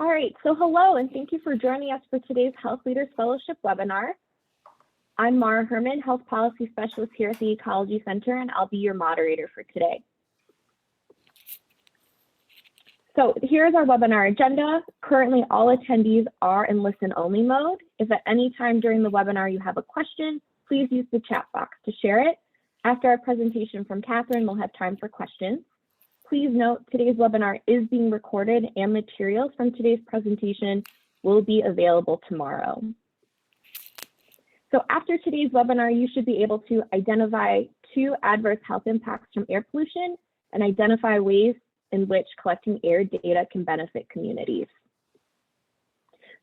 All right, so hello, and thank you for joining us for today's Health Leaders Fellowship webinar. I'm Mara Herman, Health Policy Specialist here at the Ecology Center, and I'll be your moderator for today. So here's our webinar agenda. Currently, all attendees are in listen-only mode. If at any time during the webinar you have a question, please use the chat box to share it. After our presentation from Kathryn, we'll have time for questions. Please note today's webinar is being recorded and materials from today's presentation will be available tomorrow. So after today's webinar, you should be able to identify 2 adverse health impacts from air pollution and identify ways in which collecting air data can benefit communities.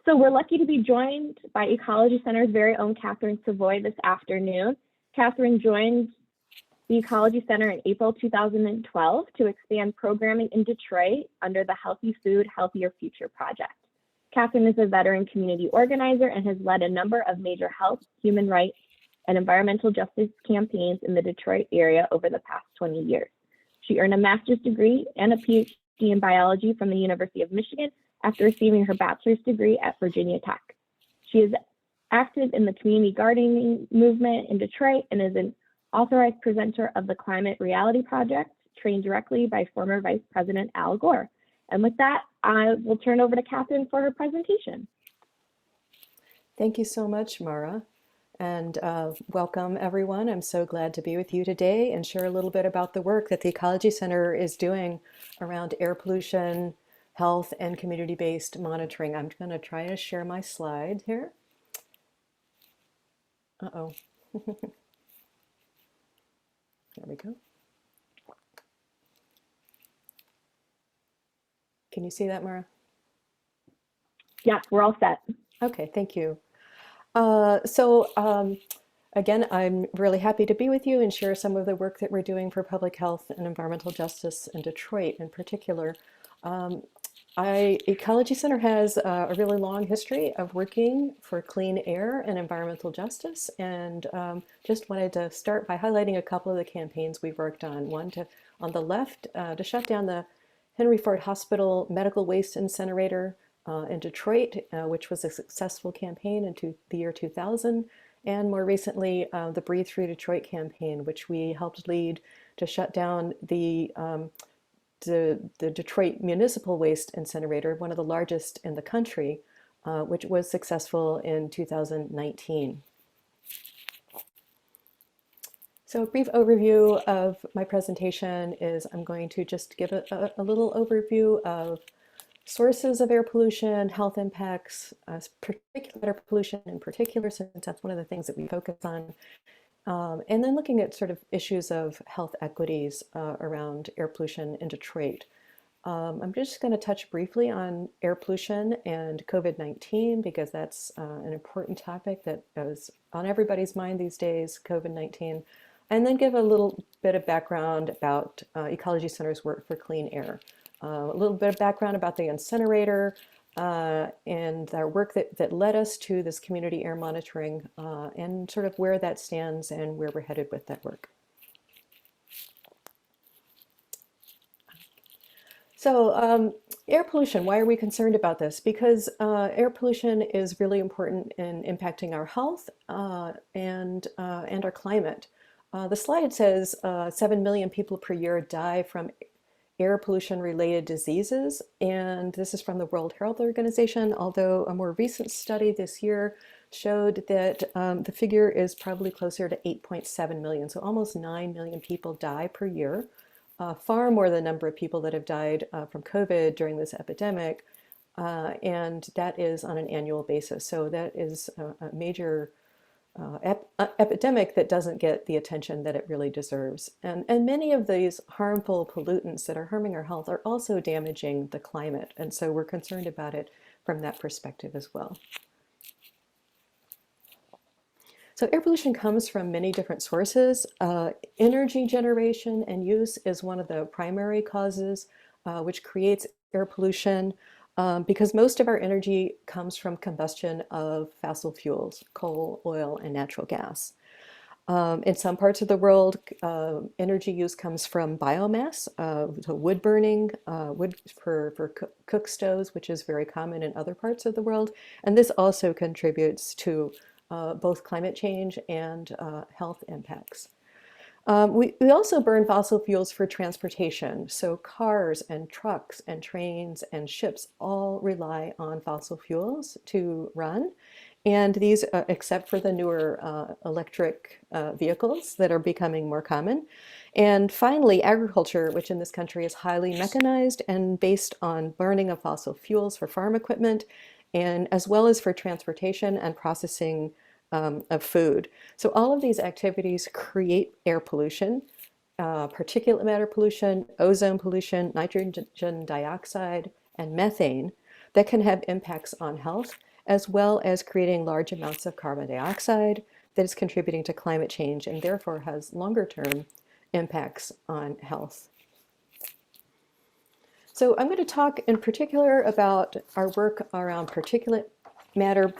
So we're lucky to be joined by Ecology Center's very own Kathryn Savoie this afternoon. Kathryn joined the Ecology Center in April 2012 to expand programming in Detroit under the Healthy Food, Healthier Future project. Kathryn is a veteran community organizer and has led a number of major health, human rights, and environmental justice campaigns in the Detroit area over the past 20 years. She earned a master's degree and a PhD in biology from the University of Michigan after receiving her bachelor's degree at Virginia Tech. She is active in the community gardening movement in Detroit and is an authorized presenter of the Climate Reality Project, trained directly by former Vice President Al Gore. And with that, I will turn over to Kathryn for her presentation. Thank you so much, Mara, and welcome everyone. I'm so glad to be with you today and share a little bit about the work that the Ecology Center is doing around air pollution, health, and community-based monitoring. I'm going to try to share my slide here. Uh-oh. There we go. Can you see that, Mara? Yeah, we're all set. Okay, thank you. Again, I'm really happy to be with you and share some of the work that we're doing for public health and environmental justice in Detroit in particular. Ecology Center has a really long history of working for clean air and environmental justice, and just wanted to start by highlighting a couple of the campaigns we've worked on. One on the left, to shut down the Henry Ford Hospital medical waste incinerator in Detroit, which was a successful campaign in the year 2000, and more recently the Breathe Through Detroit campaign, which we helped lead to shut down the Detroit Municipal Waste Incinerator, one of the largest in the country, which was successful in 2019. So a brief overview of my presentation is I'm going to just give a little overview of sources of air pollution, health impacts, particular air pollution in particular, since that's one of the things that we focus on. And then looking at sort of issues of health equities around air pollution in Detroit. I'm just going to touch briefly on air pollution and COVID-19 because that's an important topic that is on everybody's mind these days, COVID-19, and then give a little bit of background about Ecology Center's work for clean air. A little bit of background about the incinerator, and our work that led us to this community air monitoring and sort of where that stands and where we're headed with that work. So air pollution, why are we concerned about this? Because air pollution is really important in impacting our health and our climate. The slide says 7 million people per year die from air pollution related diseases, and this is from the World Health Organization, although a more recent study this year showed that the figure is probably closer to 8.7 million, so almost 9 million people die per year, far more than the number of people that have died from COVID during this epidemic, and that is on an annual basis. So that is a major epidemic that doesn't get the attention that it really deserves. And many of these harmful pollutants that are harming our health are also damaging the climate. And so we're concerned about it from that perspective as well. So air pollution comes from many different sources. Energy generation and use is one of the primary causes which creates air pollution. Because most of our energy comes from combustion of fossil fuels, coal, oil, and natural gas. In some parts of the world, energy use comes from biomass, so wood burning, wood for cook stoves, which is very common in other parts of the world. And this also contributes to both climate change and health impacts. We also burn fossil fuels for transportation. So cars and trucks and trains and ships all rely on fossil fuels to run. And these, except for the newer electric vehicles that are becoming more common. And finally, agriculture, which in this country is highly mechanized and based on burning of fossil fuels for farm equipment, and as well as for transportation and processing of food. So all of these activities create air pollution, particulate matter pollution, ozone pollution, nitrogen dioxide, and methane that can have impacts on health, as well as creating large amounts of carbon dioxide that is contributing to climate change and therefore has longer term impacts on health. So I'm going to talk in particular about our work around particulate matter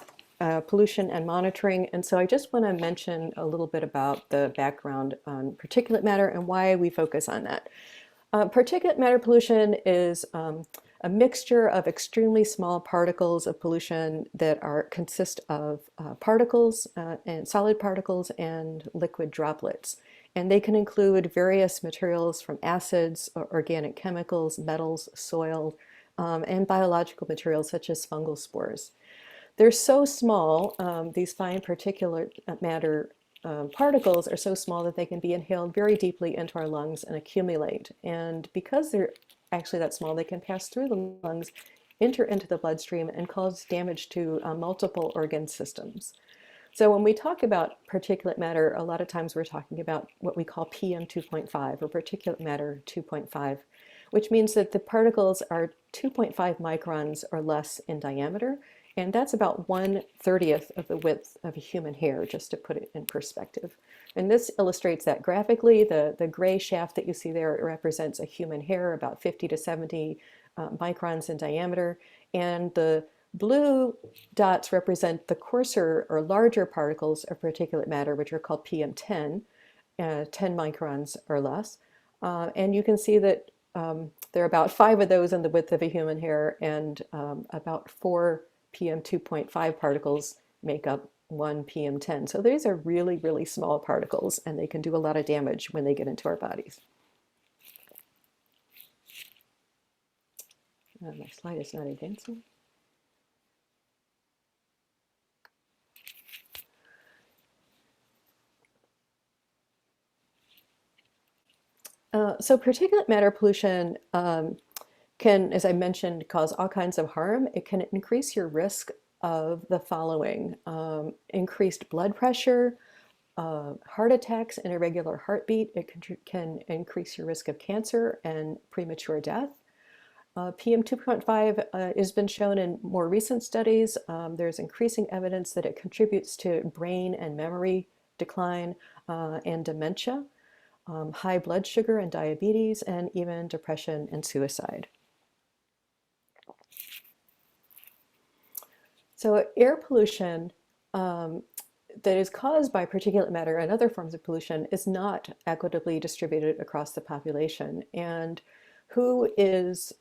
pollution and monitoring. And so I just want to mention a little bit about the background on particulate matter and why we focus on that. Particulate matter pollution is a mixture of extremely small particles of pollution that consist of particles and solid particles and liquid droplets. And they can include various materials from acids, organic chemicals, metals, soil, and biological materials such as fungal spores. They're so small, these fine particulate matter particles are so small that they can be inhaled very deeply into our lungs and accumulate. And because they're actually that small, they can pass through the lungs, enter into the bloodstream, and cause damage to multiple organ systems. So when we talk about particulate matter, a lot of times we're talking about what we call PM 2.5 or particulate matter 2.5, which means that the particles are 2.5 microns or less in diameter. And that's about 1/30th of the width of a human hair, just to put it in perspective. And this illustrates that graphically. The gray shaft that you see there represents a human hair, about 50 to 70 microns in diameter. And the blue dots represent the coarser or larger particles of particulate matter, which are called PM10, 10 microns or less. And you can see that there are about 5 of those in the width of a human hair, and about 4 PM 2.5 particles make up 1 PM10. So these are really, really small particles, and they can do a lot of damage when they get into our bodies. My slide is not advancing. So particulate matter pollution can, as I mentioned, cause all kinds of harm. It can increase your risk of the following: increased blood pressure, heart attacks, and irregular heartbeat. It can increase your risk of cancer and premature death. PM 2.5 has been shown in more recent studies. There's increasing evidence that it contributes to brain and memory decline and dementia, high blood sugar and diabetes, and even depression and suicide. So air pollution that is caused by particulate matter and other forms of pollution is not equitably distributed across the population. And who is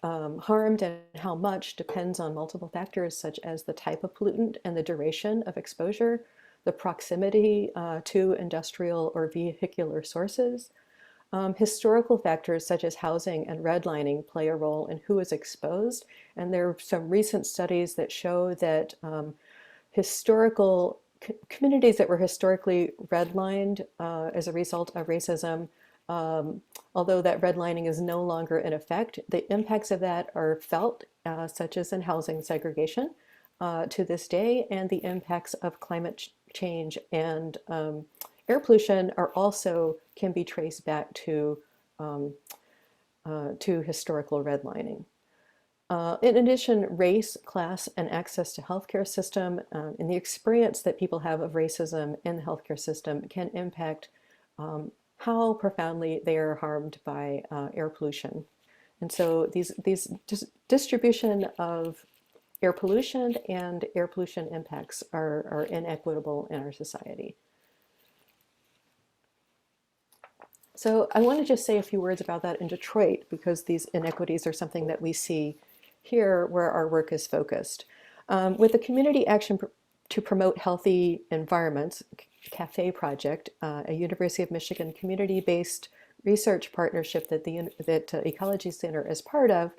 harmed and how much depends on multiple factors, such as the type of pollutant and the duration of exposure, the proximity to industrial or vehicular sources. Historical factors such as housing and redlining play a role in who is exposed. And there are some recent studies that show that historical communities that were historically redlined as a result of racism, although that redlining is no longer in effect, the impacts of that are felt, such as in housing segregation to this day, and the impacts of climate change and air pollution are also can be traced back to historical redlining. In addition, race, class, and access to healthcare system and the experience that people have of racism in the healthcare system can impact how profoundly they are harmed by air pollution. And so these distribution of air pollution and air pollution impacts are inequitable in our society. So I want to just say a few words about that in Detroit, because these inequities are something that we see here where our work is focused. With the Community Action to Promote Healthy Environments, CAFE project, a University of Michigan community-based research partnership that the Ecology Center is part of,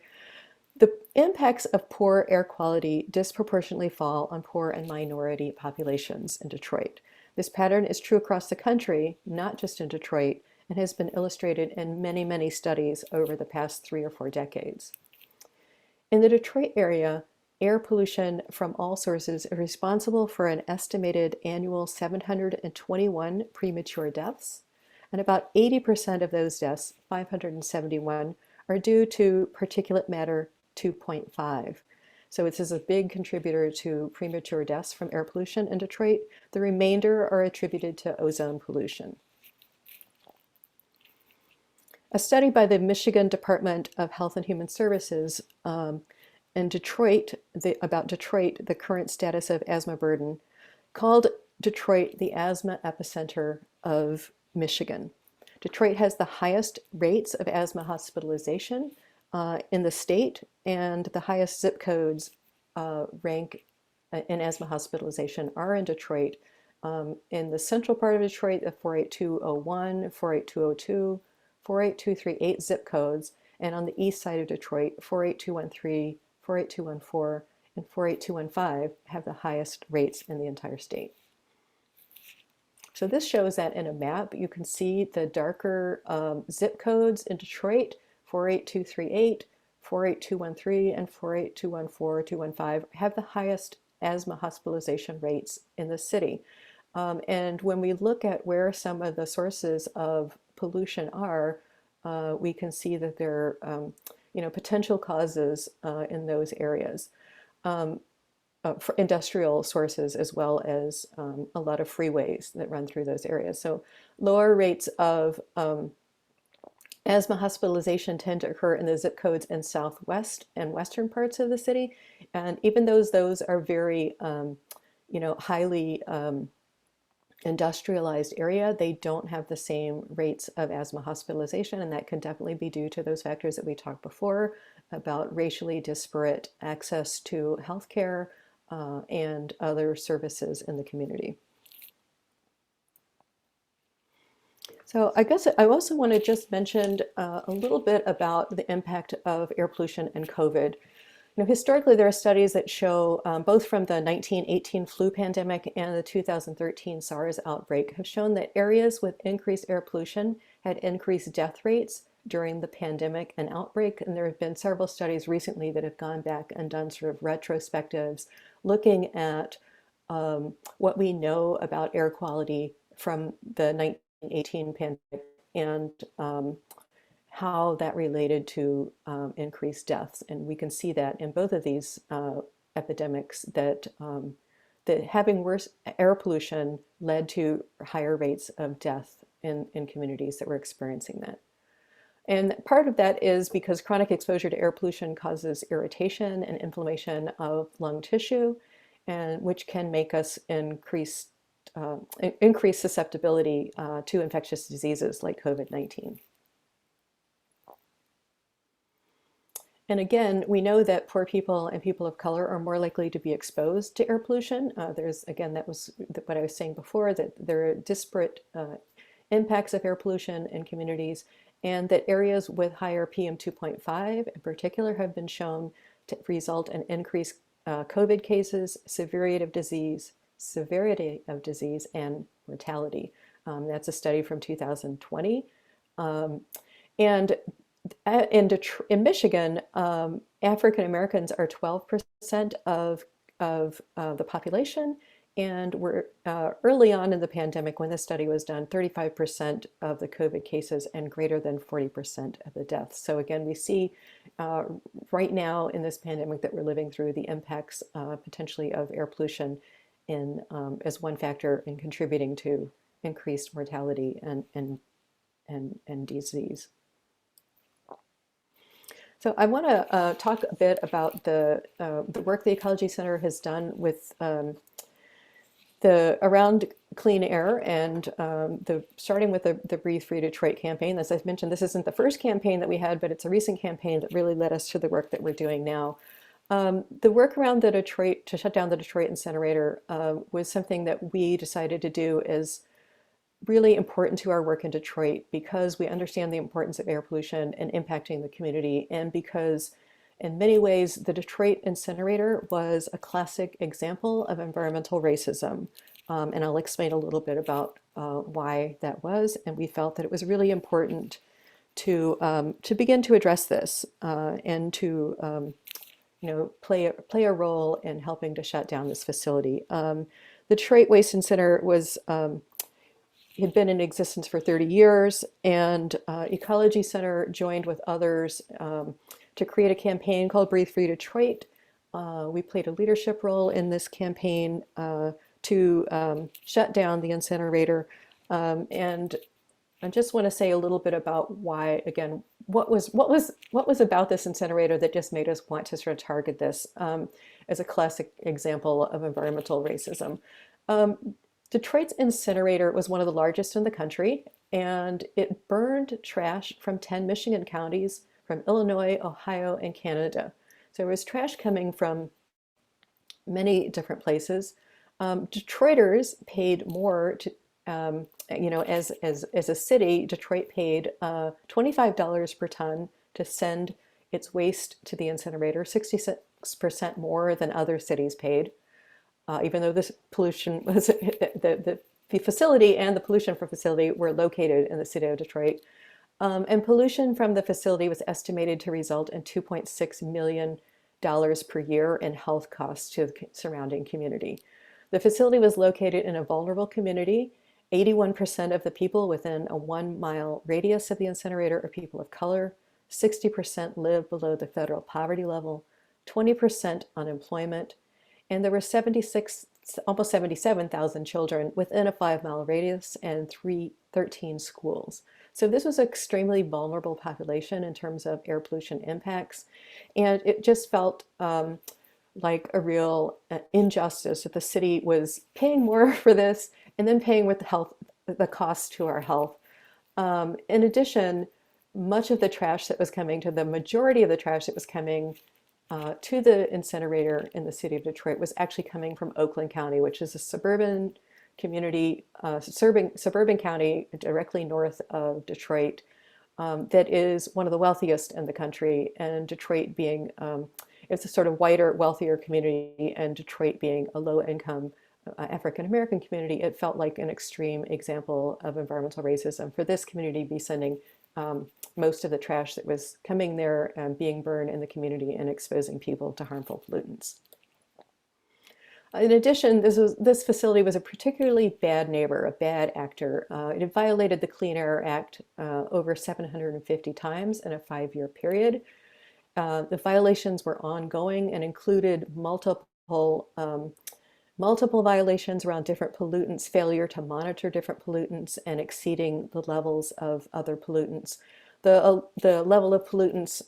the impacts of poor air quality disproportionately fall on poor and minority populations in Detroit. This pattern is true across the country, not just in Detroit, and has been illustrated in many, many studies over the past 3 or 4 decades. In the Detroit area, air pollution from all sources is responsible for an estimated annual 721 premature deaths, and about 80% of those deaths, 571, are due to particulate matter 2.5. So this is a big contributor to premature deaths from air pollution in Detroit. The remainder are attributed to ozone pollution. A study by the Michigan Department of Health and Human Services in Detroit, about Detroit, the current status of asthma burden, called Detroit the asthma epicenter of Michigan. Detroit has the highest rates of asthma hospitalization in the state, and the highest zip codes rank in asthma hospitalization are in Detroit. In the central part of Detroit, the 48201, 48202, 48238 zip codes, and on the east side of Detroit, 48213, 48214, and 48215 have the highest rates in the entire state. So this shows that in a map. You can see the darker zip codes in Detroit, 48238, 48213, and 48214, 215 have the highest asthma hospitalization rates in the city. And when we look at where some of the sources of pollution are, we can see that there are potential causes in those areas. For industrial sources, as well as a lot of freeways that run through those areas. So lower rates of asthma hospitalization tend to occur in the zip codes in southwest and western parts of the city. And even though those are very, highly industrialized area, they don't have the same rates of asthma hospitalization, and that can definitely be due to those factors that we talked before about racially disparate access to healthcare and other services in the community. So I guess I also want to just mention a little bit about the impact of air pollution and COVID. Historically, there are studies that show, both from the 1918 flu pandemic and the 2013 SARS outbreak, have shown that areas with increased air pollution had increased death rates during the pandemic and outbreak. And there have been several studies recently that have gone back and done sort of retrospectives looking at what we know about air quality from the 1918 pandemic and how that related to increased deaths. And we can see that in both of these epidemics that having worse air pollution led to higher rates of death in communities that were experiencing that. And part of that is because chronic exposure to air pollution causes irritation and inflammation of lung tissue, and which can make us increase susceptibility to infectious diseases like COVID-19. And again, we know that poor people and people of color are more likely to be exposed to air pollution. That was what I was saying before, that there are disparate impacts of air pollution in communities, and that areas with higher PM 2.5 in particular have been shown to result in increased COVID cases, severity of disease, and mortality. That's a study from 2020. And in Michigan, African Americans are 12% of the population, and we're early on in the pandemic when this study was done, 35% of the COVID cases and greater than 40% of the deaths. So again, we see right now in this pandemic that we're living through the impacts potentially of air pollution as one factor in contributing to increased mortality and disease. So I want to talk a bit about the work the Ecology Center has done with around clean air and starting with the Breathe Free Detroit campaign. As I've mentioned, this isn't the first campaign that we had, but it's a recent campaign that really led us to the work that we're doing now. The work around to shut down the Detroit incinerator was something that we decided to do as really important to our work in Detroit because we understand the importance of air pollution and impacting the community, and because in many ways the Detroit incinerator was a classic example of environmental racism. And I'll explain a little bit about why that was, and we felt that it was really important to begin to address this and to play a role in helping to shut down this facility. The Detroit Waste Incinerator had been in existence for 30 years, and Ecology Center joined with others to create a campaign called Breathe Free Detroit. We played a leadership role in this campaign to shut down the incinerator. And I just want to say a little bit about why, again, what was about this incinerator that just made us want to sort of target this as a classic example of environmental racism. Detroit's incinerator was one of the largest in the country, and it burned trash from 10 Michigan counties, from Illinois, Ohio, and Canada. So there was trash coming from many different places. Detroiters paid more to, as a city, Detroit paid $25 per ton to send its waste to the incinerator, 66% more than other cities paid. Even though this pollution was the facility and the pollution from facility were located in the city of Detroit. And pollution from the facility was estimated to result in $2.6 million per year in health costs to the surrounding community. The facility was located in a vulnerable community. 81% of the people within a 1-mile radius of the incinerator are people of color. 60% live below the federal poverty level, 20% unemployment, and there were almost 77,000 children within a 5-mile radius and 13 schools. So this was an extremely vulnerable population in terms of air pollution impacts. And it just felt like a real injustice that the city was paying more for this and then paying with the cost to our health. In addition, much of the trash that was coming, to the majority of the trash that was coming to the incinerator in the city of Detroit was actually coming from Oakland County, which is a suburban community, suburban county directly north of Detroit, that is one of the wealthiest in the country. And Detroit being, it's a sort of whiter, wealthier community, and Detroit being a low-income African-American community, it felt like an extreme example of environmental racism for this community to be sending most of the trash that was coming there being burned in the community and exposing people to harmful pollutants. In addition, this facility was a particularly bad neighbor, a bad actor. It had violated the Clean Air Act over 750 times in a 5-year period. The violations were ongoing and included multiple violations around different pollutants, failure to monitor different pollutants, and exceeding the levels of other pollutants. The level of pollutants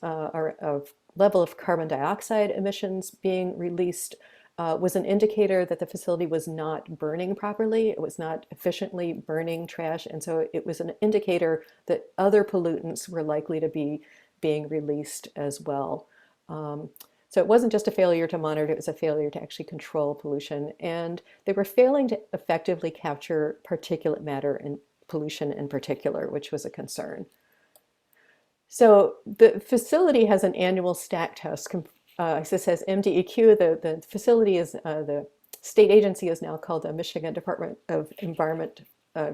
level of carbon dioxide emissions being released was an indicator that the facility was not burning properly. It was not efficiently burning trash, and so it was an indicator that other pollutants were likely to be being released as well. So it wasn't just a failure to monitor, it was a failure to actually control pollution. And they were failing to effectively capture particulate matter and pollution in particular, which was a concern. So the facility has an annual stack test. It says MDEQ. The facility is, the state agency is now called the Michigan Department of Environment,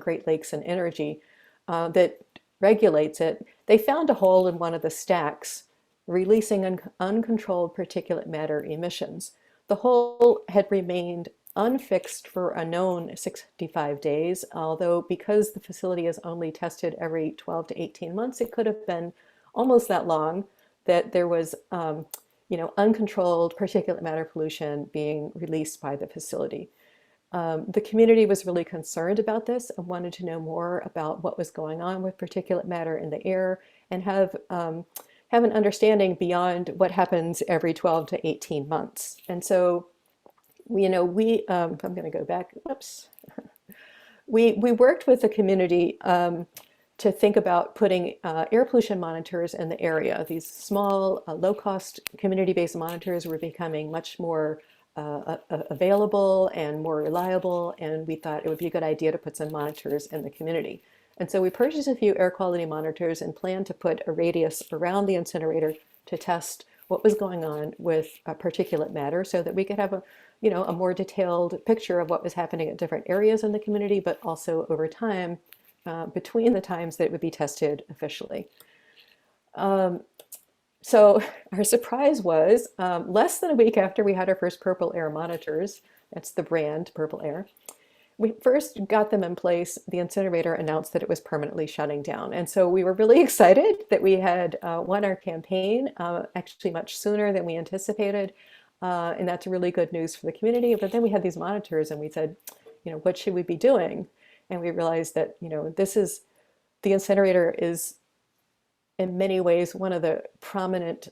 Great Lakes and Energy, that regulates it. They found a hole in one of the stacks releasing uncontrolled particulate matter emissions. The hole had remained unfixed for a known 65 days, although because the facility is only tested every 12 to 18 months, it could have been almost that long that there was uncontrolled particulate matter pollution being released by the facility. The community was really concerned about this and wanted to know more about what was going on with particulate matter in the air and have an understanding beyond what happens every 12 to 18 months. And so I'm going to go back. Whoops. We worked with the community to think about putting air pollution monitors in the area. These small, low-cost community-based monitors were becoming much more available and more reliable, and we thought it would be a good idea to put some monitors in the community. And so we purchased a few air quality monitors and planned to put a radius around the incinerator to test what was going on with particulate matter so that we could have a more detailed picture of what was happening at different areas in the community, but also over time, between the times that it would be tested officially. So our surprise was less than a week after we had our first Purple Air monitors, that's the brand Purple Air, we first got them in place, the incinerator announced that it was permanently shutting down. And so we were really excited that we had won our campaign, actually much sooner than we anticipated. And that's really good news for the community. But then we had these monitors and we said, what should we be doing? And we realized that, the incinerator is in many ways one of the prominent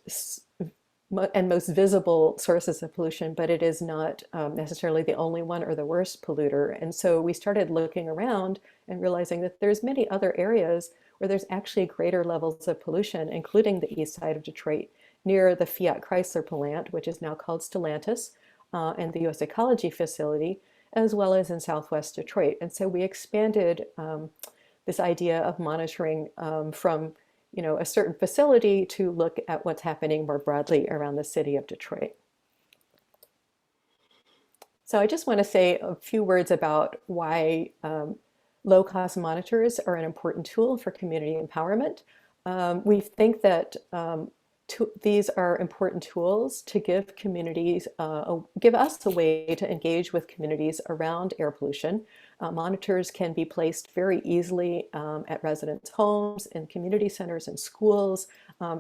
and most visible sources of pollution, but it is not necessarily the only one or the worst polluter. And so we started looking around and realizing that there's many other areas where there's actually greater levels of pollution, including the east side of Detroit, near the Fiat Chrysler plant, which is now called Stellantis, and the US Ecology Facility, as well as in Southwest Detroit. And so we expanded this idea of monitoring from a certain facility to look at what's happening more broadly around the city of Detroit. So I just want to say a few words about why low-cost monitors are an important tool for community empowerment. We think that these are important tools to give communities, give us a way to engage with communities around air pollution. Monitors can be placed very easily at residents' homes, in community centers and schools.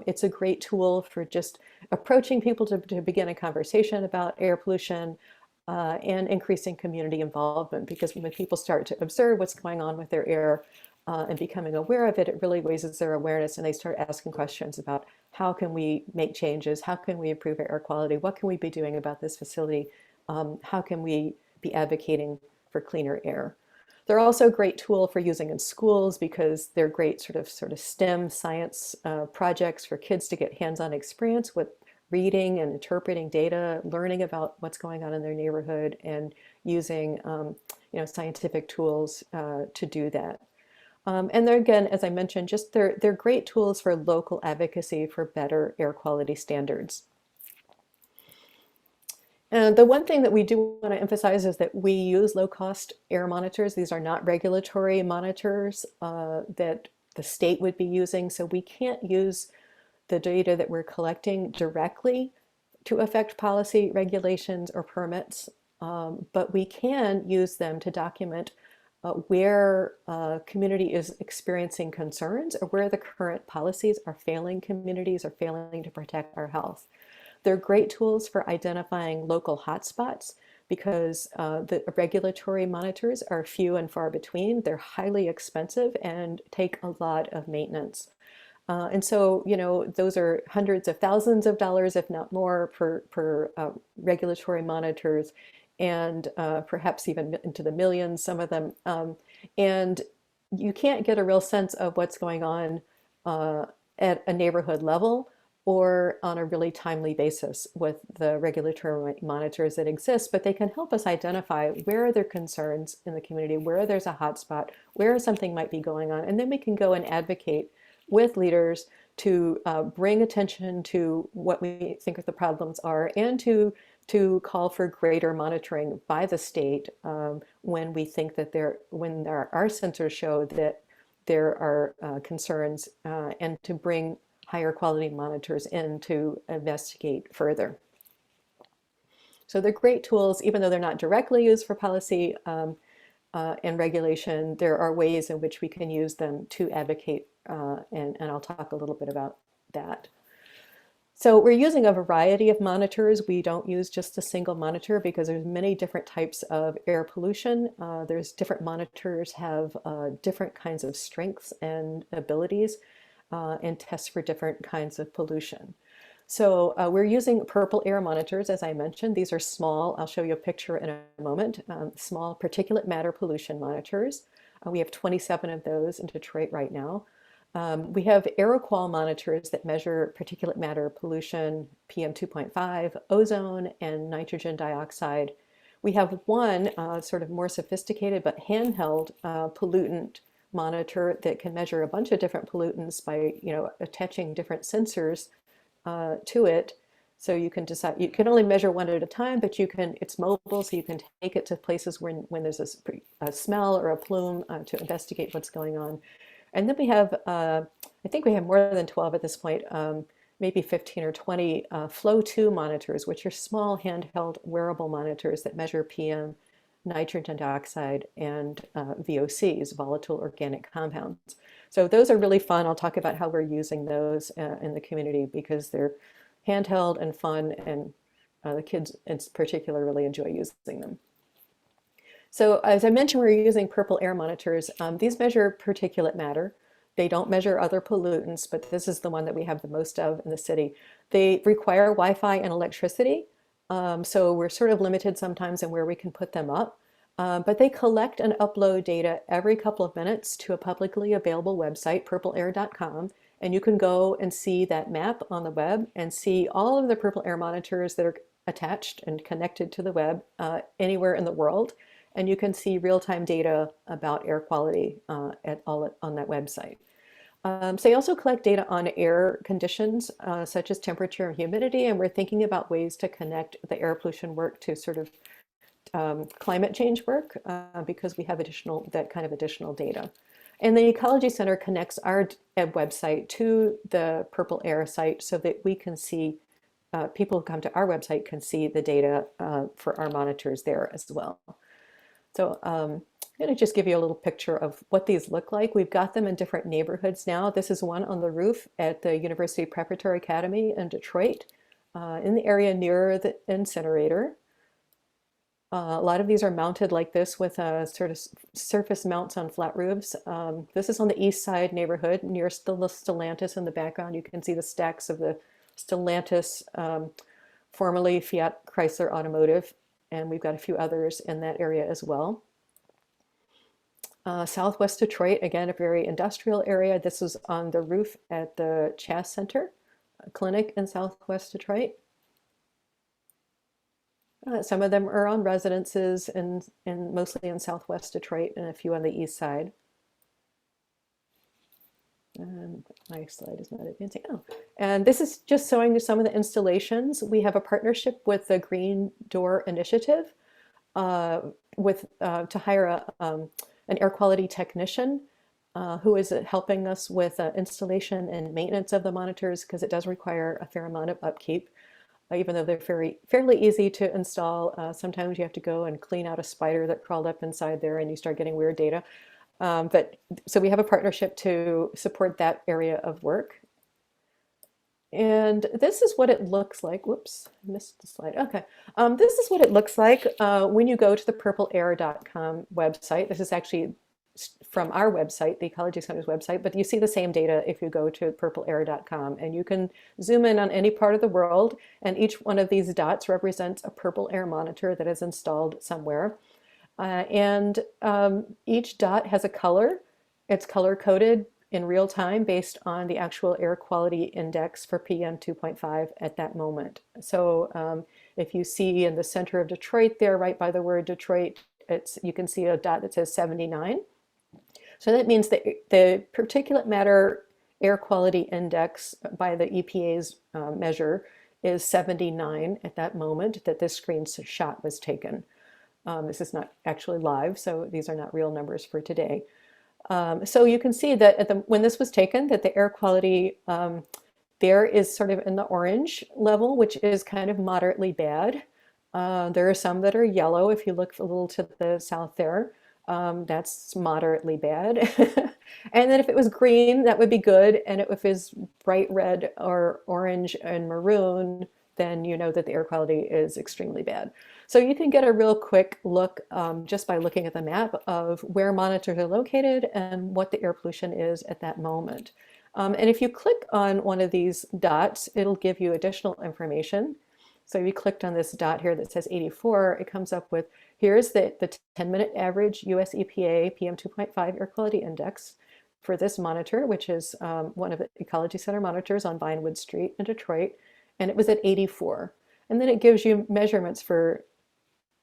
It's a great tool for just approaching people to begin a conversation about air pollution and increasing community involvement, because when people start to observe what's going on with their air and becoming aware of it, it really raises their awareness and they start asking questions about how can we make changes, how can we improve our air quality, what can we be doing about this facility, how can we be advocating for cleaner air. They're also a great tool for using in schools because they're great sort of STEM science projects for kids to get hands-on experience with reading and interpreting data, learning about what's going on in their neighborhood, and using scientific tools to do that. And they're, again, as I mentioned, they're great tools for local advocacy for better air quality standards. And the one thing that we do want to emphasize is that we use low-cost air monitors. These are not regulatory monitors that the state would be using, so we can't use the data that we're collecting directly to affect policy, regulations, or permits, but we can use them to document where a community is experiencing concerns or where the current policies are failing communities or failing to protect our health. They're great tools for identifying local hotspots because the regulatory monitors are few and far between. They're highly expensive and take a lot of maintenance. And so, those are hundreds of thousands of dollars, if not more, per regulatory monitors, and perhaps even into the millions, some of them. And you can't get a real sense of what's going on at a neighborhood level or on a really timely basis with the regulatory monitors that exist, but they can help us identify where are there concerns in the community, where there's a hotspot, where something might be going on, and then we can go and advocate with leaders to bring attention to what we think the problems are and to call for greater monitoring by the state when we think that when our sensors show that there are concerns and to bring higher quality monitors in to investigate further. So they're great tools, even though they're not directly used for policy and regulation. There are ways in which we can use them to advocate, and I'll talk a little bit about that. So we're using a variety of monitors. We don't use just a single monitor because there's many different types of air pollution. There's different monitors have different kinds of strengths and abilities and test for different kinds of pollution. So we're using purple air monitors, as I mentioned. These are small, I'll show you a picture in a moment, small particulate matter pollution monitors. We have 27 of those in Detroit right now. We have AeroQual monitors that measure particulate matter pollution, PM 2.5, ozone, and nitrogen dioxide. We have one sort of more sophisticated but handheld pollutant monitor that can measure a bunch of different pollutants by, attaching different sensors to it. So you can decide, you can only measure one at a time, but it's mobile, so you can take it to places when there's a smell or a plume to investigate what's going on. And then we have, I think we have more than 12 at this point, maybe 15 or 20 Flow 2 monitors, which are small handheld wearable monitors that measure PM, nitrogen dioxide, and VOCs, volatile organic compounds. So those are really fun. I'll talk about how we're using those in the community because they're handheld and fun, and the kids in particular really enjoy using them. So as I mentioned, we're using purple air monitors. These measure particulate matter. They don't measure other pollutants, but this is the one that we have the most of in the city. They require Wi-Fi and electricity, so we're sort of limited sometimes in where we can put them up. But they collect and upload data every couple of minutes to a publicly available website, purpleair.com, and you can go and see that map on the web and see all of the purple air monitors that are attached and connected to the web anywhere in the world. And you can see real-time data about air quality on that website. So they also collect data on air conditions, such as temperature and humidity, and we're thinking about ways to connect the air pollution work to sort of climate change work because we have that kind of additional data. And the Ecology Center connects our website to the Purple Air site so that we can see, people who come to our website can see the data for our monitors there as well. So I'm going to just give you a little picture of what these look like. We've got them in different neighborhoods now. This is one on the roof at the University Preparatory Academy in Detroit, in the area near the incinerator. A lot of these are mounted like this with sort of surface mounts on flat roofs. This is on the east side neighborhood near the Stellantis in the background. You can see the stacks of the Stellantis, formerly Fiat Chrysler Automotive, and we've got a few others in that area as well. Southwest Detroit, again, a very industrial area. This is on the roof at the Chas Center clinic in Southwest Detroit. Some of them are on residences and mostly in Southwest Detroit and a few on the east side. And my slide is not advancing. Oh, and this is just showing you some of the installations. We have a partnership with the Green Door Initiative to hire an air quality technician who is helping us with installation and maintenance of the monitors because it does require a fair amount of upkeep. Even though they're fairly easy to install, sometimes you have to go and clean out a spider that crawled up inside there and you start getting weird data. So we have a partnership to support that area of work. And this is what it looks like. Whoops, I missed the slide. Okay. This is what it looks like when you go to the purpleair.com website. This is actually from our website, the Ecology Center's website, but you see the same data if you go to purpleair.com, and you can zoom in on any part of the world, and each one of these dots represents a purple air monitor that is installed somewhere. Each dot has a color. It's color coded in real time based on the actual air quality index for PM 2.5 at that moment. So if you see in the center of Detroit there, right by the word Detroit, you can see a dot that says 79. So that means that the particulate matter air quality index by the EPA's measure is 79 at that moment that this screenshot was taken. This is not actually live, so these are not real numbers for today. So you can see that when this was taken, that the air quality there is sort of in the orange level, which is kind of moderately bad. There are some that are yellow if you look a little to the south there. That's moderately bad. And then if it was green, that would be good. And if it's bright red or orange and maroon, then you know that the air quality is extremely bad. So you can get a real quick look just by looking at the map of where monitors are located and what the air pollution is at that moment. And if you click on one of these dots, it'll give you additional information. So if you clicked on this dot here that says 84, it comes up with, here's the 10-minute average US EPA PM2.5 air quality index for this monitor, which is one of the Ecology Center monitors on Vinewood Street in Detroit, and it was at 84. And then it gives you measurements for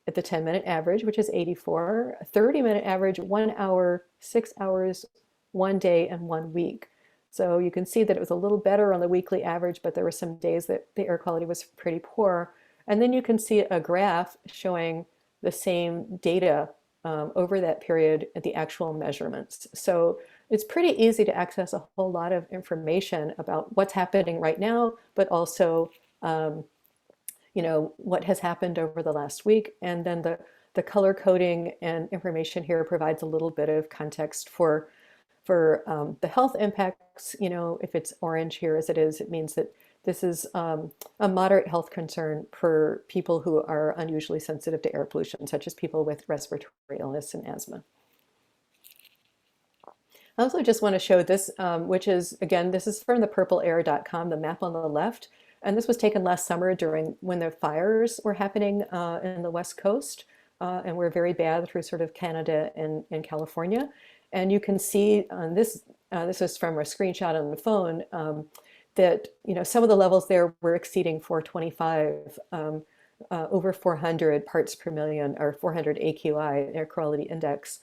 at the 10-minute average, which is 84, a 30-minute average, 1 hour, 6 hours, 1 day, and 1 week. So you can see that it was a little better on the weekly average, but there were some days that the air quality was pretty poor. And then you can see a graph showing the same data over that period at the actual measurements. So it's pretty easy to access a whole lot of information about what's happening right now, but also what has happened over the last week. And then the color coding and information here provides a little bit of context for the health impacts. If it's orange here as it is, it means that this is a moderate health concern for people who are unusually sensitive to air pollution, such as people with respiratory illness and asthma. I also just want to show this, which is, again, this is from the purpleair.com, the map on the left. And this was taken last summer when the fires were happening in the West Coast and were very bad through sort of Canada and California. And you can see on this is from a screenshot on the phone, that some of the levels there were exceeding 425, over 400 parts per million, or 400 AQI, air quality index,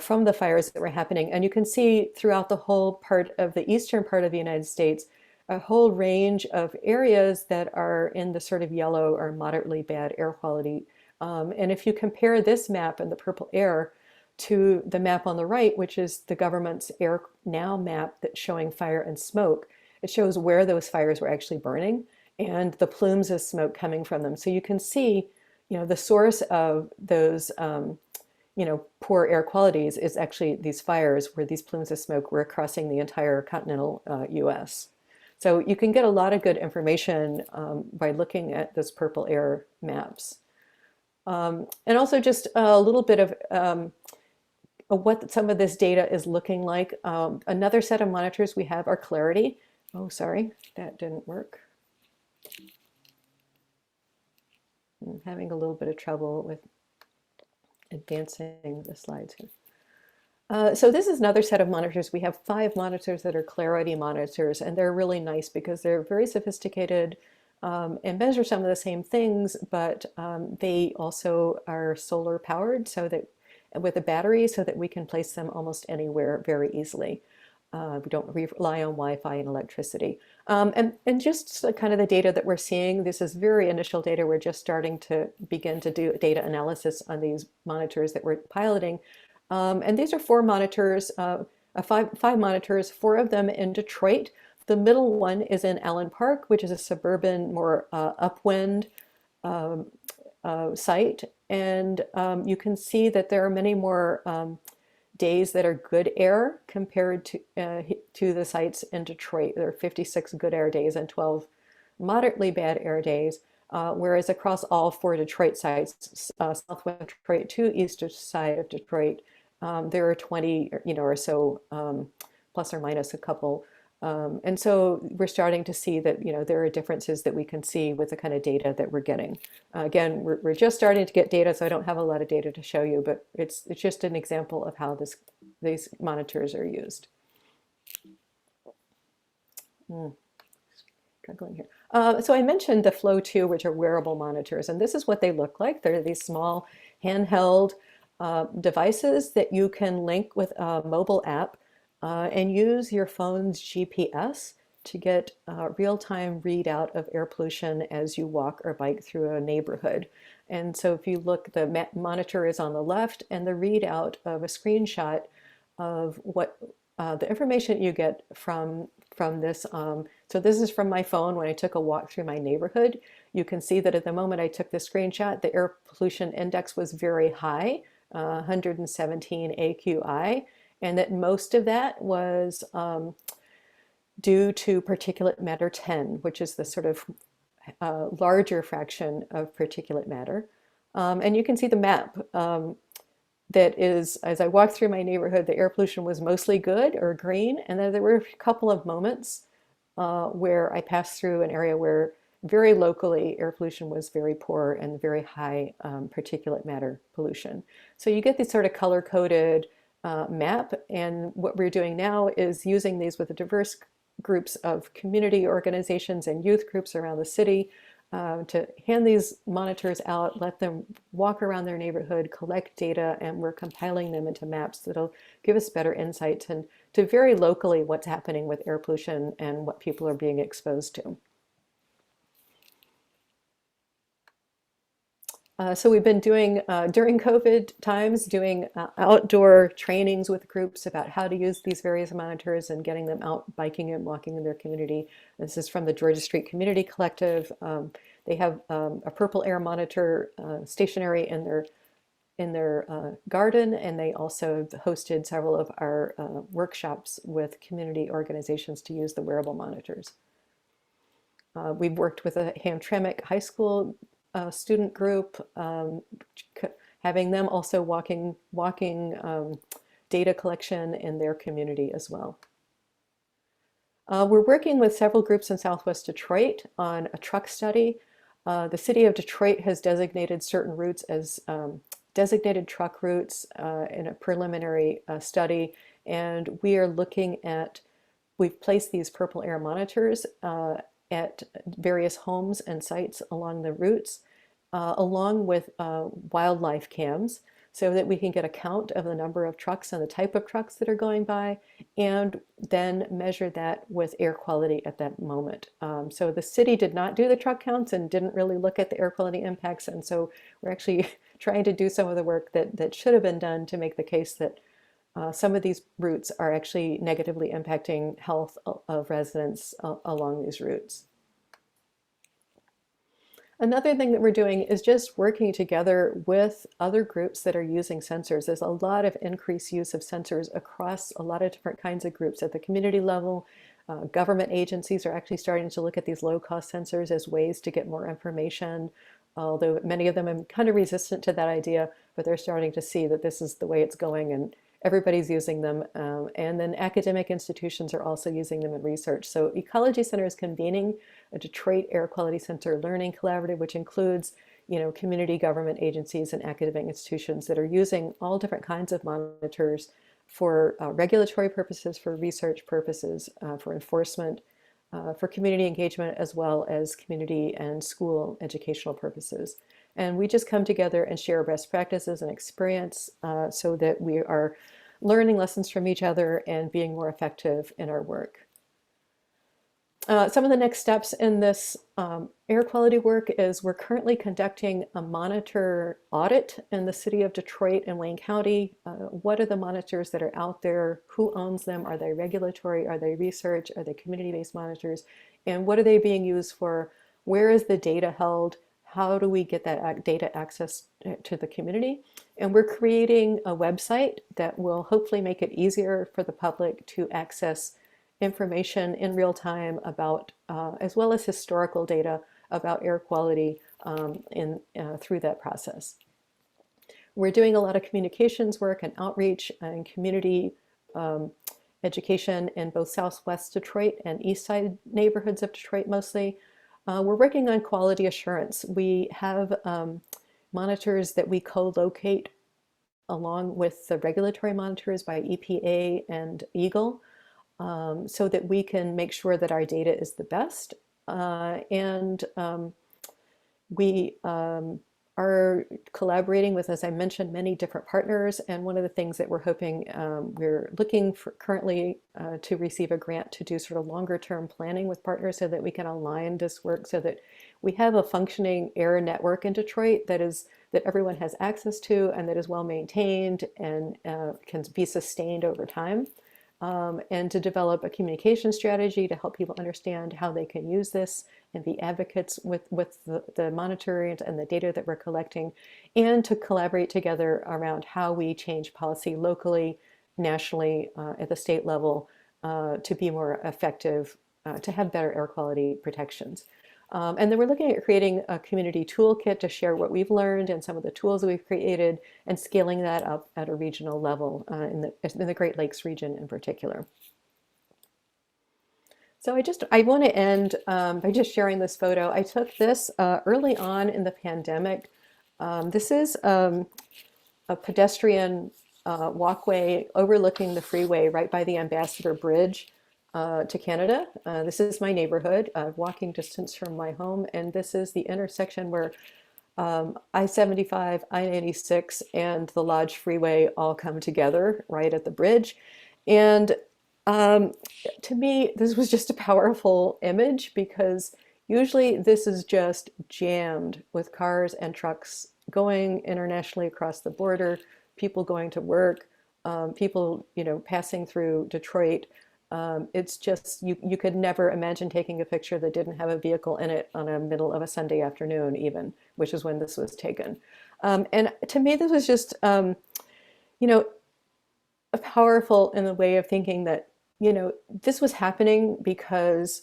from the fires that were happening. And you can see throughout the whole part of the eastern part of the United States, a whole range of areas that are in the sort of yellow or moderately bad air quality. And if you compare this map and the purple air to the map on the right, which is the government's Air Now map that's showing fire and smoke, it shows where those fires were actually burning and the plumes of smoke coming from them. So you can see, the source of those, poor air qualities is actually these fires where these plumes of smoke were crossing the entire continental US. So you can get a lot of good information by looking at this purple air maps. And also just a little bit of what some of this data is looking like. Another set of monitors we have are Clarity. Oh, sorry, that didn't work. I'm having a little bit of trouble with advancing the slides here. So this is another set of monitors. We have 5 monitors that are Clarity monitors, and they're really nice because they're very sophisticated and measure some of the same things, but they also are solar powered, so that with a battery, so that we can place them almost anywhere very easily. We don't rely on Wi-Fi and electricity. And just kind of the data that we're seeing, this is very initial data. We're just starting to begin to do data analysis on these monitors that we're piloting. And these are 4 monitors, five monitors, 4 of them in Detroit. The middle one is in Allen Park, which is a suburban, more upwind site. And you can see that there are many more days that are good air compared to the sites in Detroit. There are 56 good air days and 12 moderately bad air days. Whereas across all 4 Detroit sites, southwest Detroit to eastern side of Detroit, there are 20, or so, plus or minus a couple. And so we're starting to see that, there are differences that we can see with the kind of data that we're getting. Again, we're just starting to get data, so I don't have a lot of data to show you, but it's just an example of how these monitors are used. Struggling here. So I mentioned the Flow 2, which are wearable monitors, and this is what they look like. They're these small handheld devices that you can link with a mobile app and use your phone's GPS to get real-time readout of air pollution as you walk or bike through a neighborhood. And so if you look, the monitor is on the left, and the readout of a screenshot of what the information you get from this. So this is from my phone when I took a walk through my neighborhood. You can see that at the moment I took the screenshot, the air pollution index was very high, 117 AQI, and that most of that was due to particulate matter 10, which is the sort of larger fraction of particulate matter. And you can see the map that is, as I walked through my neighborhood, the air pollution was mostly good or green. And then there were a couple of moments where I passed through an area where very locally air pollution was very poor and very high particulate matter pollution. So you get this sort of color-coded map. And what we're doing now is using these with the diverse groups of community organizations and youth groups around the city to hand these monitors out, let them walk around their neighborhood, collect data, and we're compiling them into maps that'll give us better insights and to very locally what's happening with air pollution and what people are being exposed to. So we've been doing, during COVID times, doing outdoor trainings with groups about how to use these various monitors and getting them out biking and walking in their community. This is from the Georgia Street Community Collective. They have a purple air monitor stationary in their garden, and they also hosted several of our workshops with community organizations to use the wearable monitors. We've worked with a Hamtramck High School student group, having them also walking data collection in their community as well. We're working with several groups in Southwest Detroit on a truck study. The city of Detroit has designated certain routes as designated truck routes in a preliminary study, and we are looking at, we've placed these purple air monitors at various homes and sites along the routes, along with wildlife cams, so that we can get a count of the number of trucks and the type of trucks that are going by, and then measure that with air quality at that moment. So the city did not do the truck counts and didn't really look at the air quality impacts, and so we're actually trying to do some of the work that should have been done to make the case that some of these routes are actually negatively impacting health of residents along these routes. Another thing that we're doing is just working together with other groups that are using sensors. There's a lot of increased use of sensors across a lot of different kinds of groups at the community level. Government agencies are actually starting to look at these low-cost sensors as ways to get more information, although many of them are kind of resistant to that idea, but they're starting to see that this is the way it's going and everybody's using them. And then academic institutions are also using them in research. So Ecology Center is convening a Detroit Air Quality Center Learning Collaborative, which includes, community government agencies and academic institutions that are using all different kinds of monitors for regulatory purposes, for research purposes, for enforcement, for community engagement, as well as community and school educational purposes. And we just come together and share best practices and experience so that we are learning lessons from each other and being more effective in our work. Some of the next steps in this air quality work is we're currently conducting a monitor audit in the city of Detroit and Wayne County. What are the monitors that are out there? Who owns them? Are they regulatory? Are they research? Are they community-based monitors? And what are they being used for? Where is the data held? How do we get that data access to the community? And we're creating a website that will hopefully make it easier for the public to access information in real time about, as well as historical data about air quality through that process. We're doing a lot of communications work and outreach and community education in both Southwest Detroit and East Side neighborhoods of Detroit mostly. We're working on quality assurance. We have monitors that we co-locate along with the regulatory monitors by EPA and EGLE, so that we can make sure that our data is the best. We are collaborating with, as I mentioned, many different partners. And one of the things that we're hoping, we're looking for currently to receive a grant to do sort of longer term planning with partners so that we can align this work so that we have a functioning air network in Detroit that everyone has access to and that is well maintained and can be sustained over time. And to develop a communication strategy to help people understand how they can use this and be advocates with the monitoring and the data that we're collecting, and to collaborate together around how we change policy locally, nationally, at the state level, to be more effective, to have better air quality protections. And then we're looking at creating a community toolkit to share what we've learned and some of the tools that we've created and scaling that up at a regional level in the Great Lakes region in particular. So I want to end by just sharing this photo. I took this early on in the pandemic. This is a pedestrian walkway overlooking the freeway right by the Ambassador Bridge to Canada. This is my neighborhood, walking distance from my home, and this is the intersection where I-75, I-96, and the Lodge Freeway all come together right at the bridge. And to me, this was just a powerful image because usually this is just jammed with cars and trucks going internationally across the border, people going to work, people, passing through Detroit. It's just, you could never imagine taking a picture that didn't have a vehicle in it on a middle of a Sunday afternoon even, which is when this was taken. And to me, this was just, powerful in the way of thinking that, this was happening because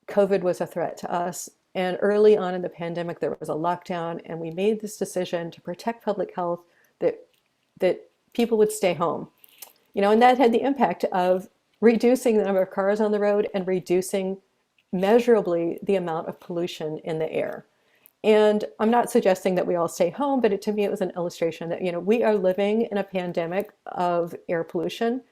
COVID was a threat to us. And early on in the pandemic, there was a lockdown, and we made this decision to protect public health that people would stay home. And that had the impact of reducing the number of cars on the road and reducing measurably the amount of pollution in the air. And I'm not suggesting that we all stay home, but to me, it was an illustration that, we are living in a pandemic of air pollution.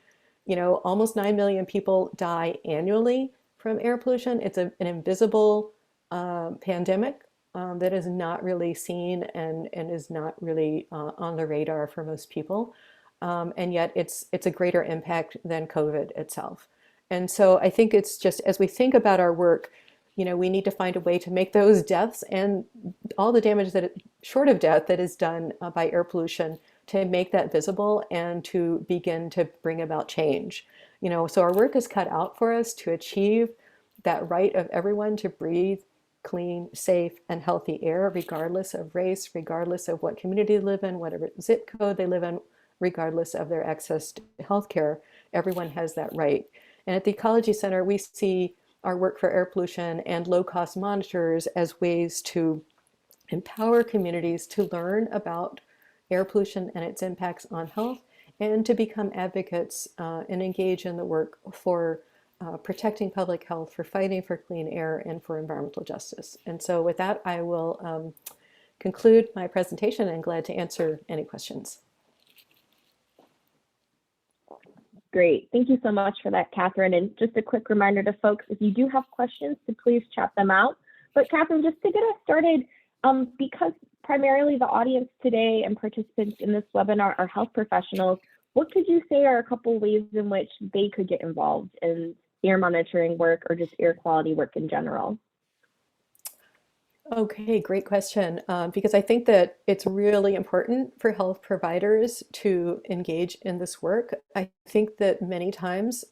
Almost 9 million people die annually from air pollution. It's an invisible pandemic that is not really seen and is not really on the radar for most people. And yet it's a greater impact than COVID itself. And so I think it's just, as we think about our work, we need to find a way to make those deaths and all the damage short of death that is done by air pollution, to make that visible and to begin to bring about change. So our work is cut out for us to achieve that right of everyone to breathe clean, safe, and healthy air, regardless of race, regardless of what community they live in, whatever zip code they live in, regardless of their access to healthcare. Everyone has that right. And at the Ecology Center, we see our work for air pollution and low-cost monitors as ways to empower communities to learn about air pollution and its impacts on health, and to become advocates and engage in the work for protecting public health, for fighting for clean air, and for environmental justice. And so with that, I will conclude my presentation, and glad to answer any questions. Great. Thank you so much for that, Kathryn. And just a quick reminder to folks, if you do have questions, to please chat them out. But Kathryn, just to get us started, because primarily the audience today and participants in this webinar are health professionals, what could you say are a couple ways in which they could get involved in air monitoring work or just air quality work in general? Okay, great question. Because I think that it's really important for health providers to engage in this work. I think that many times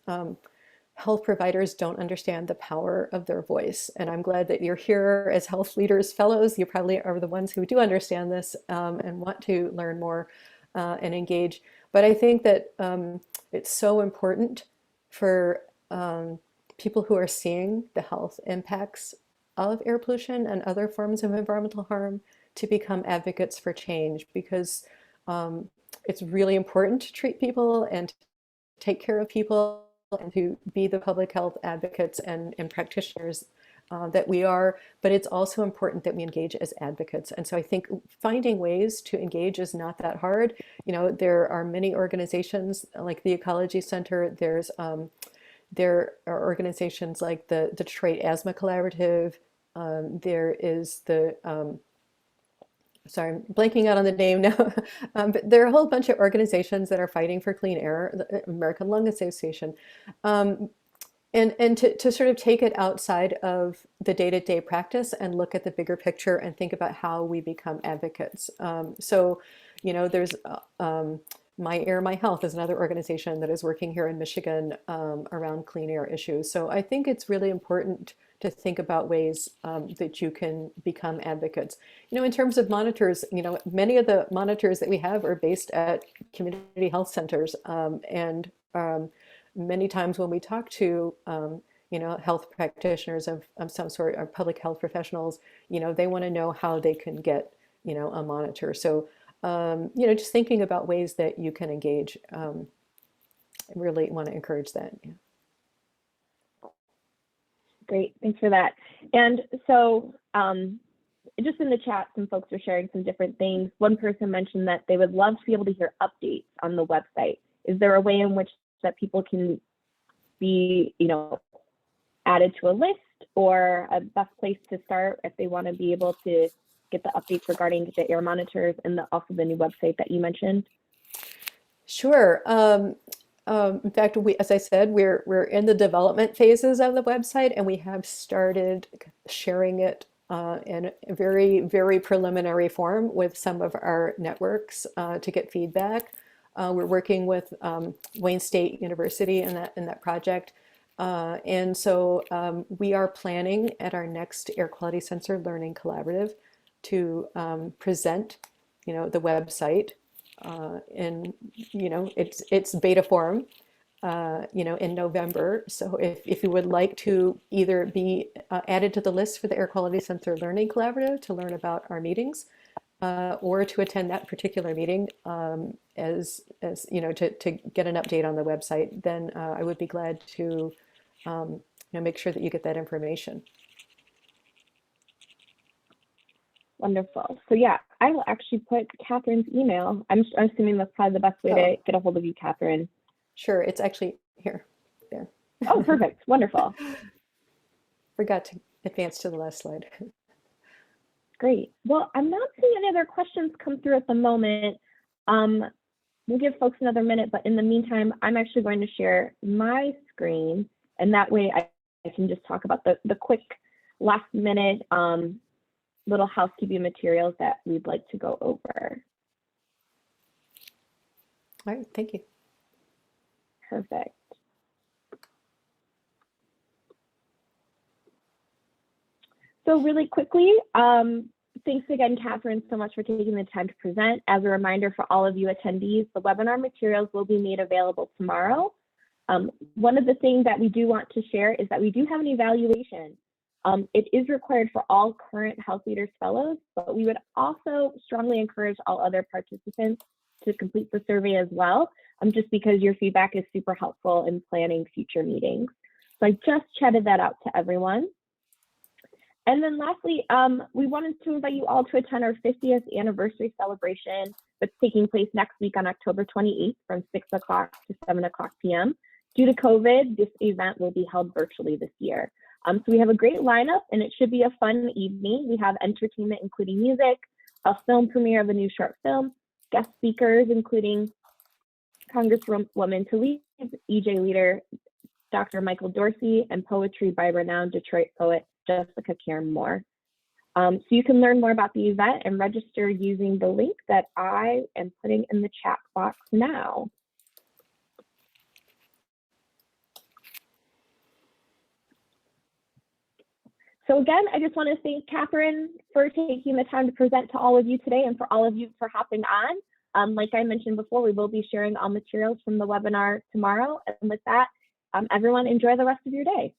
health providers don't understand the power of their voice. And I'm glad that you're here as health leaders fellows. You probably are the ones who do understand this and want to learn more and engage. But I think that it's so important for people who are seeing the health impacts of air pollution and other forms of environmental harm to become advocates for change, because it's really important to treat people and to take care of people and to be the public health advocates and practitioners that we are, but it's also important that we engage as advocates. And so I think finding ways to engage is not that hard. There are many organizations like the Ecology Center. There are organizations like the Detroit Asthma Collaborative. There is the, sorry, I'm blanking out on the name now, but there are a whole bunch of organizations that are fighting for clean air, the American Lung Association. And to sort of take it outside of the day-to-day practice and look at the bigger picture and think about how we become advocates. So, there's My Air, My Health is another organization that is working here in Michigan around clean air issues. So I think it's really important to think about ways that you can become advocates. In terms of monitors, many of the monitors that we have are based at community health centers. And many times when we talk to health practitioners of some sort, or public health professionals, they want to know how they can get, a monitor. So, just thinking about ways that you can engage. I really want to encourage that. Yeah. Great, thanks for that. And so just in the chat, some folks are sharing some different things. One person mentioned that they would love to be able to hear updates on the website. Is there a way in which that people can be, added to a list, or a best place to start if they want to be able to get the updates regarding the air monitors and also the new website that you mentioned? Sure. In fact, as I said, we're in the development phases of the website, and we have started sharing it in a very, very preliminary form with some of our networks to get feedback. We're working with Wayne State University in that project. And so we are planning at our next Air Quality Sensor Learning Collaborative to present, the website in, its beta form, in November. So if you would like to either be added to the list for the Air Quality Sensor Learning Collaborative to learn about our meetings, or to attend that particular meeting, as to get an update on the website, then I would be glad to make sure that you get that information. Wonderful. So yeah, I will actually put Kathryn's email. I'm assuming that's probably the best way to get a hold of you, Kathryn. Sure, it's actually here, there. Oh, perfect. Wonderful. Forgot to advance to the last slide. Great. Well, I'm not seeing any other questions come through at the moment. We'll give folks another minute, but in the meantime, I'm actually going to share my screen, and that way I can just talk about the quick last minute little housekeeping materials that we'd like to go over. All right, thank you. Perfect. So really quickly, thanks again, Kathryn, so much for taking the time to present. As a reminder for all of you attendees, the webinar materials will be made available tomorrow. One of the things that we do want to share is that we do have an evaluation. It is required for all current Health Leaders Fellows, but we would also strongly encourage all other participants to complete the survey as well, just because your feedback is super helpful in planning future meetings. So I just chatted that out to everyone. And then lastly, we wanted to invite you all to attend our 50th anniversary celebration that's taking place next week on October 28th from 6 o'clock to 7 o'clock p.m. Due to COVID, this event will be held virtually this year. So we have a great lineup, and it should be a fun evening. We have entertainment, including music, a film premiere of a new short film, guest speakers, including Congresswoman Tlaib, EJ leader Dr. Michael Dorsey, and poetry by renowned Detroit poet Jessica Karen Moore. So you can learn more about the event and register using the link that I am putting in the chat box now. So again, I just want to thank Kathryn for taking the time to present to all of you today, and for all of you for hopping on. Like I mentioned before, we will be sharing all materials from the webinar tomorrow. And with that, everyone enjoy the rest of your day.